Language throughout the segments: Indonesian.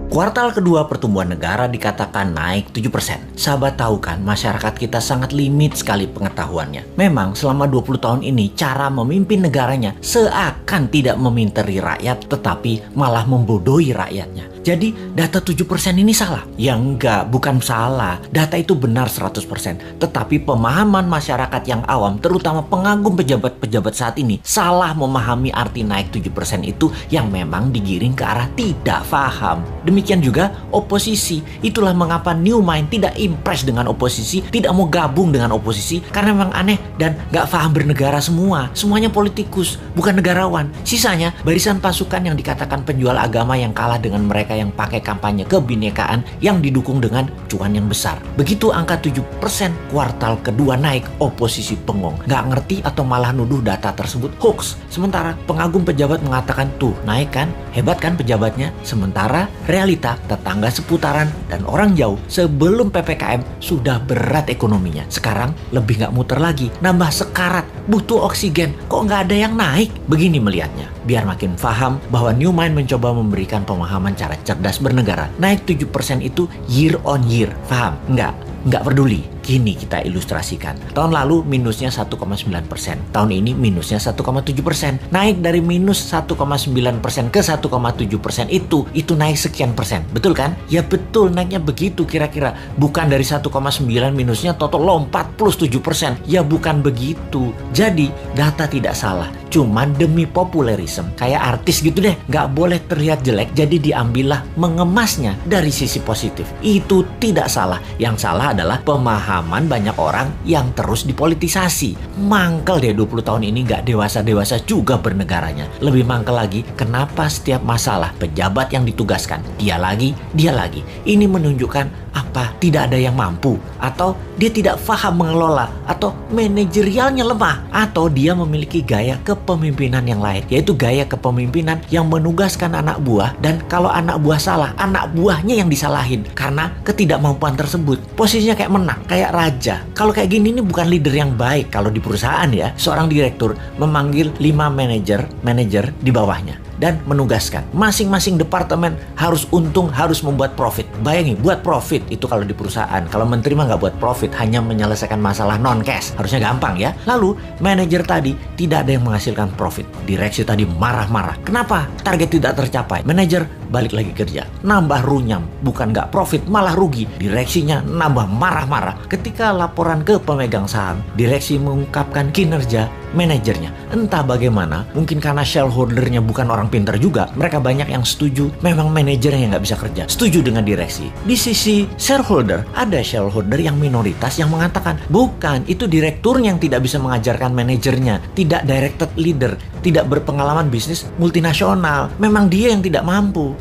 Kuartal kedua pertumbuhan negara dikatakan naik 7%. Sahabat tahu kan, masyarakat kita sangat limit sekali pengetahuannya. Memang selama 20 tahun ini cara memimpin negaranya seakan tidak meminteri rakyat tetapi malah membodohi rakyatnya. Jadi data 7% ini salah? Ya enggak, bukan salah. Data itu benar 100%. Tetapi pemahaman masyarakat yang awam, terutama pengagum pejabat-pejabat saat ini, salah memahami arti naik 7% itu yang memang digiring ke arah tidak paham. Demikian juga oposisi. Itulah mengapa New Mind tidak impress dengan oposisi, tidak mau gabung dengan oposisi, karena memang aneh dan gak paham bernegara semua. Semuanya politikus, bukan negarawan. Sisanya barisan pasukan yang dikatakan penjual agama yang kalah dengan mereka yang pakai kampanye kebinekaan yang didukung dengan cuan yang besar. Begitu angka 7% kuartal kedua naik, oposisi bengong. Gak ngerti atau malah nuduh data tersebut hoax. Sementara pengagum pejabat mengatakan tuh naik kan, hebat kan pejabatnya. Sementara realita tetangga seputaran dan orang jauh sebelum PPKM sudah berat ekonominya. Sekarang lebih gak muter lagi, nambah sekarat, butuh oksigen. Kok gak ada yang naik? Begini melihatnya. Biar makin paham bahwa New Mind mencoba memberikan pemahaman cara cerdas bernegara. Naik 7% itu year on year. Paham? Nggak peduli. Kini kita ilustrasikan. Tahun lalu minusnya 1,9%. Tahun ini minusnya 1,7%. Naik dari minus 1,9% ke 1,7% itu naik sekian persen. Betul kan? Ya betul, naiknya begitu kira-kira. Bukan dari 1,9 minusnya total lompat plus 7%. Ya bukan begitu. Jadi data tidak salah. Cuman demi populerisme. Kayak artis gitu deh. Nggak boleh terlihat jelek. Jadi diambillah mengemasnya dari sisi positif. Itu tidak salah. Yang salah adalah pemahaman banyak orang yang terus dipolitisasi. Mangkel deh 20 tahun ini gak dewasa-dewasa juga bernegaranya. Lebih mangkel lagi, kenapa setiap masalah pejabat yang ditugaskan dia lagi. Ini menunjukkan apa? Tidak ada yang mampu, atau dia tidak paham mengelola, atau manajerialnya lemah, atau dia memiliki gaya kepemimpinan yang lain, yaitu gaya kepemimpinan yang menugaskan anak buah, dan kalau anak buah salah, anak buahnya yang disalahin karena ketidakmampuan tersebut. Posisinya kayak menang, kayak raja. Kalau kayak gini ini bukan leader yang baik. Kalau di perusahaan ya, seorang direktur memanggil 5 manajer di bawahnya dan menugaskan masing-masing departemen harus untung, harus membuat profit. Bayangin, buat profit itu kalau di perusahaan. Kalau menteri mah nggak buat profit, hanya menyelesaikan masalah non cash. Harusnya gampang ya. Lalu manajer tadi tidak ada yang menghasilkan profit. Direksi tadi marah-marah. Kenapa? Target tidak tercapai. Manajer balik lagi kerja, nambah runyam, bukan nggak profit malah rugi. Direksinya nambah marah-marah. Ketika laporan ke pemegang saham, direksi mengungkapkan kinerja manajernya. Entah bagaimana, mungkin karena shareholdernya bukan orang pintar juga, mereka banyak yang setuju memang manajernya yang nggak bisa kerja, setuju dengan direksi. Di sisi shareholder, ada shareholder yang minoritas yang mengatakan bukan, itu direkturnya yang tidak bisa mengajarkan manajernya, tidak directed leader, tidak berpengalaman bisnis multinasional, memang dia yang tidak mampu.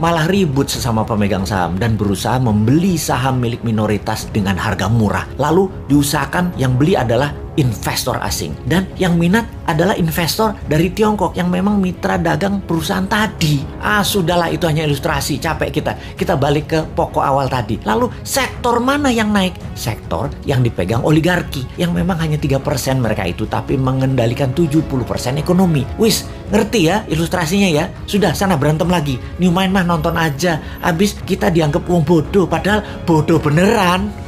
Malah ribut sesama pemegang saham dan berusaha membeli saham milik minoritas dengan harga murah. Lalu diusahakan yang beli adalah investor asing, dan yang minat adalah investor dari Tiongkok yang memang mitra dagang perusahaan tadi. Sudahlah, itu hanya ilustrasi, capek kita balik ke pokok awal tadi. Lalu sektor mana yang naik? Sektor yang dipegang oligarki, yang memang hanya 3% mereka itu, tapi mengendalikan 70% ekonomi. Wis, ngerti ya ilustrasinya ya? Sudah, sana berantem lagi. New Mind mah nonton aja, abis kita dianggap wong bodoh, padahal bodoh beneran.